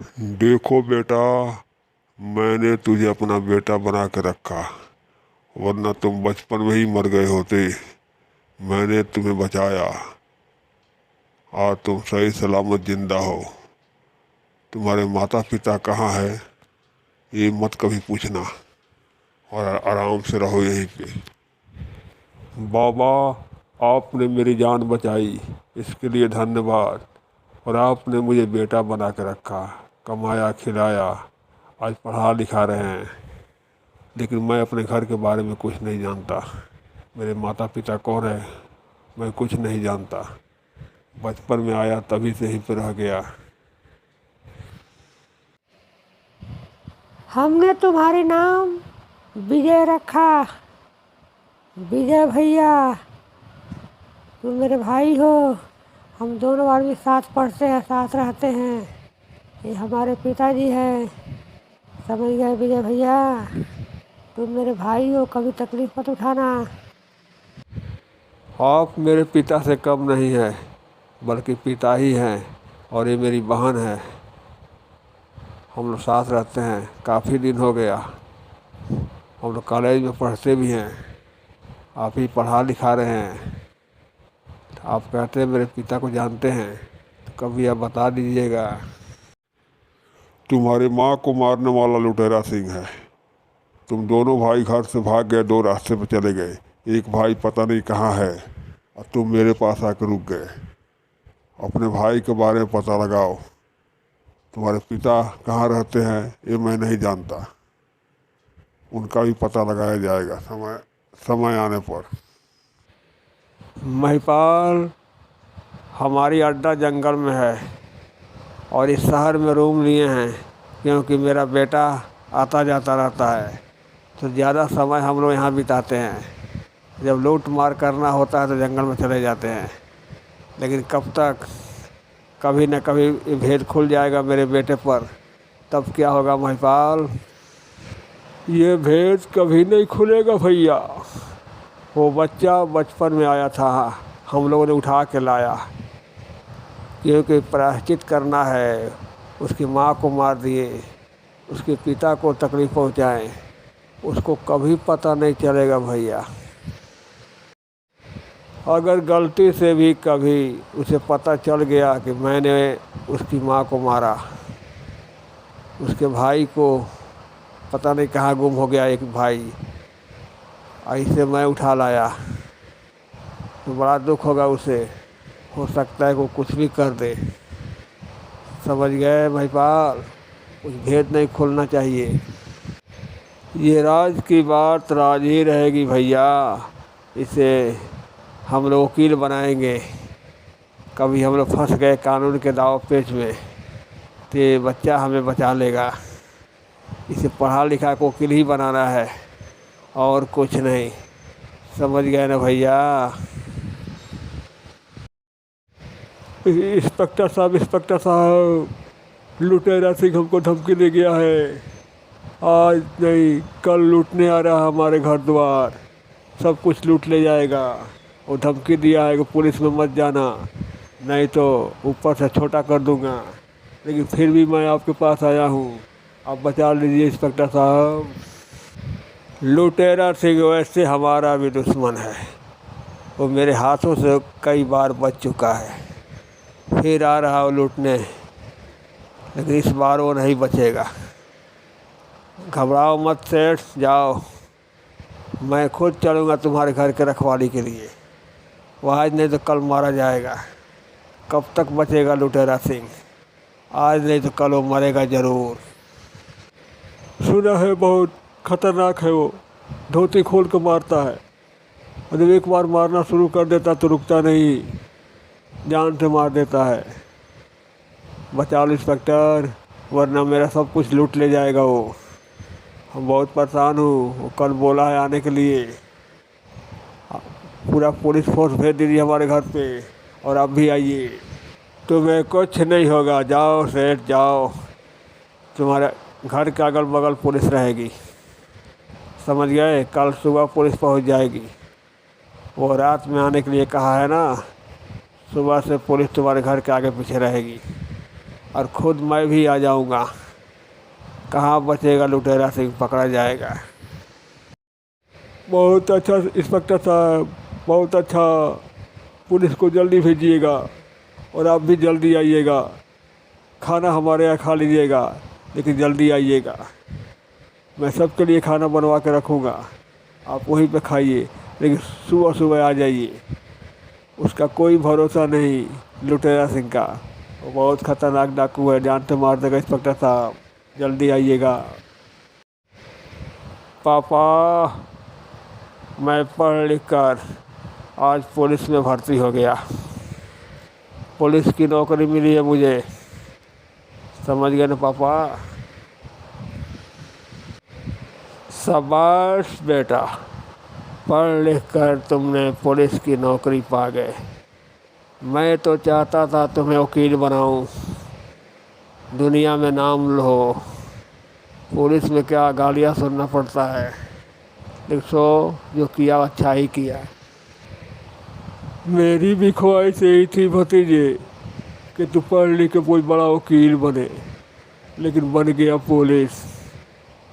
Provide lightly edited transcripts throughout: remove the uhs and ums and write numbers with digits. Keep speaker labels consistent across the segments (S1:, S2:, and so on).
S1: देखो बेटा, मैंने तुझे अपना बेटा बना के रखा, वरना तुम बचपन में ही मर गए होते। मैंने तुम्हें बचाया। आज तुम सही सलामत जिंदा हो। तुम्हारे माता पिता कहाँ है ये मत कभी पूछना, और आराम से रहो यहीं पे। बाबा, आपने मेरी जान बचाई, इसके लिए धन्यवाद। और आपने मुझे बेटा बना के रखा, कमाया खिलाया, आज पढ़ा लिखा रहे हैं। लेकिन मैं अपने घर के बारे में कुछ नहीं जानता। मेरे माता पिता कौन है मैं कुछ नहीं जानता। बचपन में आया तभी से ही पे रह गया।
S2: हमने तुम्हारे नाम विजय रखा। विजय भैया, तुम मेरे भाई हो। हम दोनों आदमी साथ पढ़ते हैं, साथ रहते हैं। ये हमारे पिताजी हैं। समझ गए विजय भैया? तुम मेरे भाई हो, कभी तकलीफ मत उठाना।
S1: आप मेरे पिता से कम नहीं है, बल्कि पिता ही हैं। और ये मेरी बहन है। हम लोग साथ रहते हैं, काफ़ी दिन हो गया। हम लोग कॉलेज में पढ़ते भी हैं। आप ही पढ़ा लिखा रहे हैं। आप कहते हैं मेरे पिता को जानते हैं, तो कभी आप बता दीजिएगा। तुम्हारी माँ को मारने वाला लुटेरा सिंह है। तुम दोनों भाई घर से भाग गए, दो रास्ते पर चले गए। एक भाई पता नहीं कहाँ है, और तुम मेरे पास आकर रुक गए। अपने भाई के बारे में पता लगाओ। तुम्हारे पिता कहाँ रहते हैं ये मैं नहीं जानता। उनका भी पता लगाया जाएगा समय समय आने पर। महिपाल, हमारी अड्डा जंगल में है और इस शहर में रूम लिए हैं, क्योंकि मेरा बेटा आता जाता रहता है, तो ज़्यादा समय हम लोग यहाँ बिताते हैं। जब लूट मार करना होता है तो जंगल में चले जाते हैं। लेकिन कब तक? कभी न कभी ये भेद खुल जाएगा मेरे बेटे पर, तब क्या होगा महिपाल? ये भेद कभी नहीं खुलेगा भैया। वो बच्चा बचपन में आया था, हम लोगों ने उठा के लाया, क्योंकि प्रायश्चित करना है। उसकी माँ को मार दिए, उसके पिता को तकलीफ़ पहुँचाएं, उसको कभी पता नहीं चलेगा भैया। अगर गलती से भी कभी उसे पता चल गया कि मैंने उसकी माँ को मारा, उसके भाई को पता नहीं कहाँ गुम हो गया एक भाई, ऐसे मैं उठा लाया, तो बड़ा दुख होगा उसे। हो सकता है वो कुछ भी कर दे। समझ गए महिपाल? कुछ भेद नहीं खोलना चाहिए। ये राज की बात राज ही रहेगी भैया। इसे हम लोग वकील बनाएंगे। कभी हम लोग फंस गए कानून के दाव पेच में, तो ये बच्चा हमें बचा लेगा। इसे पढ़ा लिखा को वकील ही बनाना है, और कुछ नहीं। समझ गए ना भैया? इंस्पेक्टर साहब, लुटेरा सिंह हमको धमकी दे गया है। आज नहीं कल लूटने आ रहा हमारे घर द्वार, सब कुछ लूट ले जाएगा। वो धमकी दिया है कि पुलिस में मत जाना, नहीं तो ऊपर से छोटा कर दूंगा। लेकिन फिर भी मैं आपके पास आया हूँ, आप बचा लीजिए इंस्पेक्टर साहब। लुटेरा सिंह वैसे हमारा भी दुश्मन है। वो मेरे हाथों से कई बार बच चुका है, फिर आ रहा वो लूटने। लेकिन इस बार वो नहीं बचेगा। घबराओ मत सेठ, जाओ। मैं खुद चलूँगा तुम्हारे घर के रखवाली के लिए। वो आज नहीं तो कल मारा जाएगा। कब तक बचेगा लुटेरा सिंह? आज नहीं तो कल वो मरेगा ज़रूर। सुना है बहुत खतरनाक है वो, धोती खोल के मारता है। और जब एक बार मारना शुरू कर देता तो रुकता नहीं, जान से मार देता है। बचाओ इंस्पेक्टर, वरना मेरा सब कुछ लूट ले जाएगा वो। हम बहुत परेशान हूँ। वो कल बोला है आने के लिए। पूरा पुलिस फोर्स भेज दीजिए हमारे घर पे, और आप भी आइए। तुम्हें कुछ नहीं होगा, जाओ सेठ जाओ। तुम्हारे घर के अगल बगल पुलिस रहेगी। समझ गए? कल सुबह पुलिस पहुंच जाएगी। वो रात में आने के लिए कहा है ना, सुबह से पुलिस तुम्हारे घर के आगे पीछे रहेगी। और खुद मैं भी आ जाऊंगा। कहाँ बचेगा लुटेरा सिंह, पकड़ा जाएगा। बहुत अच्छा इंस्पेक्टर साहब, बहुत अच्छा। पुलिस को जल्दी भेजिएगा और आप भी जल्दी आइएगा। खाना हमारे यहाँ खा लीजिएगा, लेकिन जल्दी आइएगा। मैं सबके लिए खाना बनवा के रखूँगा, आप वहीं पे खाइए, लेकिन सुबह सुबह आ जाइए। उसका कोई भरोसा नहीं लुटेरा सिंह का, वो बहुत ख़तरनाक डाकू है, जान से मार देगा। इंस्पेक्टर साहब जल्दी आइएगा। पापा, मैं पढ़ लिख कर आज पुलिस में भर्ती हो गया। पुलिस की नौकरी मिली है मुझे, समझ गए ना पापा? शाबाश बेटा, पढ़ लिख कर तुमने पुलिस की नौकरी पा गए। मैं तो चाहता था तुम्हें वकील बनाऊं, दुनिया में नाम लो। पुलिस में क्या गालियाँ सुनना पड़ता है, देखो जो किया अच्छा ही किया। मेरी भी ख्वाहिश यही थी भतीजे कि तू पढ़ लिख के कोई बड़ा वकील बने, लेकिन बन गया पुलिस।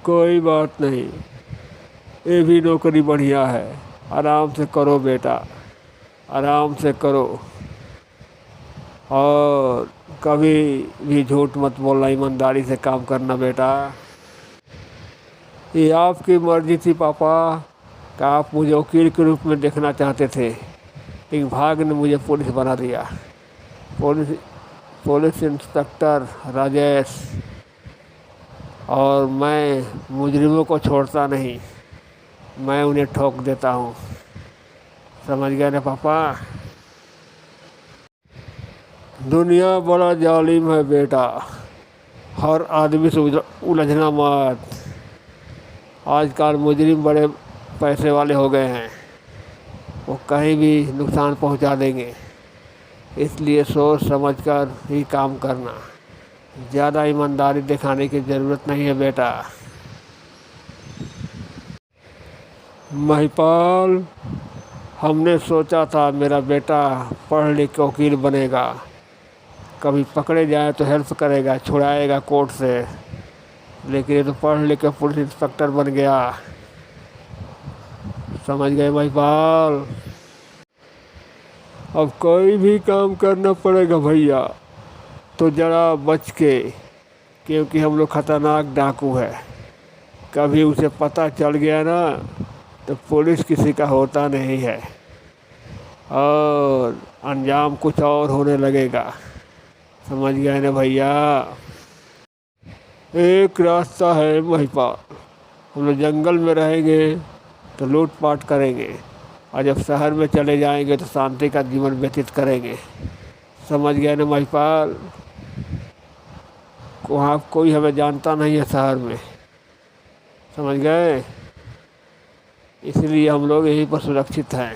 S1: कोई बात नहीं, ये भी नौकरी बढ़िया है। आराम से करो बेटा, आराम से करो, और कभी भी झूठ मत बोलना, ईमानदारी से काम करना बेटा। ये आपकी मर्ज़ी थी पापा कि आप मुझे वकील के रूप में देखना चाहते थे, लेकिन भाग्य ने मुझे पुलिस बना दिया। पुलिस इंस्पेक्टर राजेश, और मैं मुजरिमों को छोड़ता नहीं, मैं उन्हें ठोक देता हूँ। समझ गए ना पापा? दुनिया बड़ा जालिम है बेटा, हर आदमी से उलझना मत। आजकल मुजरिम बड़े पैसे वाले हो गए हैं, वो कहीं भी नुकसान पहुंचा देंगे, इसलिए सोच समझकर ही काम करना। ज़्यादा ईमानदारी दिखाने की ज़रूरत नहीं है बेटा। महिपाल, हमने सोचा था मेरा बेटा पढ़ लिख के वकील बनेगा, कभी पकड़े जाए तो हेल्प करेगा, छुड़ाएगा कोर्ट से, लेकिन ये तो पढ़ लिख के पुलिस इंस्पेक्टर बन गया। समझ गए महिपाल? अब कोई भी काम करना पड़ेगा भैया, तो ज़रा बच के, क्योंकि हम लोग ख़तरनाक डाकू है। कभी उसे पता चल गया ना तो पुलिस किसी का होता नहीं है, और अंजाम कुछ और होने लगेगा। समझ गए ना भैया? एक रास्ता है महिपाल, हम लोग जंगल में रहेंगे तो लूटपाट करेंगे, और जब शहर में चले जाएंगे तो शांति का जीवन व्यतीत करेंगे। समझ गए ना महिपाल? वहाँ कोई हमें जानता नहीं है शहर में, समझ गए? इसलिए हम लोग यहीं पर सुरक्षित हैं।